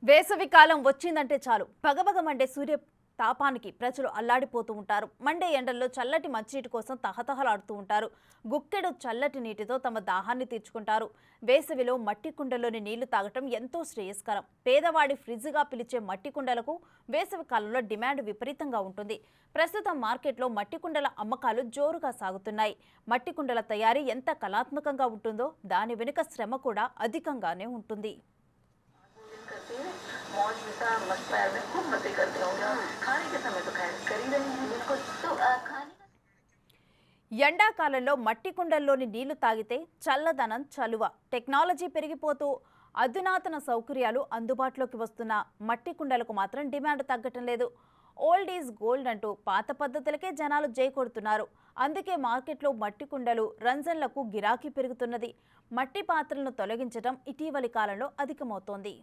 వేసవి కాలం వచ్చిందంటే చాలు పగపగ మండే సూర్య తాపానికి ప్రజలు అల్లాడిపోతూ ఉంటారు. మండే ఎండల్లో చల్లటి మంచినీటి కోసం తహతహలాడుతూ ఉంటారు. గుక్కెడు చల్లటి నీటితో తమ దాహాన్ని తీర్చుకుంటారు. వేసవిలో మట్టి కుండలోని నీళ్లు తాగటం ఎంతో శ్రేయస్కరం. పేదవాడి ఫ్రిడ్జ్గా పిలిచే మట్టి కుండలకు వేసవి కాలంలో డిమాండ్ విపరీతంగా ఉంటుంది. ప్రస్తుతం మార్కెట్లో మట్టి కుండల అమ్మకాలు జోరుగా సాగుతున్నాయి. మట్టి కుండల తయారీ ఎంత కళాత్మకంగా ఉంటుందో దాని వెనుక శ్రమ కూడా అధికంగానే ఉంటుంది. मौज जैसा मस्त पैर में खूब मजे करते होंगे खाने के समय तो खैर कर ही रही हैं बिल्कुल तो खाने ఎండాకాలంలో మట్టి కుండల్లోని నీళ్లు తాగితే చల్లదనం చలువ. టెక్నాలజీ పెరిగిపోతూ అధునాతన సౌకర్యాలు అందుబాటులోకి వస్తున్న మట్టి కుండలకు మాత్రం డిమాండ్ తగ్గటం లేదు. ఓల్డ్ ఈజ్ గోల్డ్ అంటూ పాత పద్ధతులకే జనాలు జై కొడుతున్నారు. అందుకే మార్కెట్లో మట్టి కుండలు రంజన్లకు గిరాకీ పెరుగుతున్నది. మట్టి పాత్రలను తొలగించడం ఇటీవలి కాలంలో అధికమవుతోంది.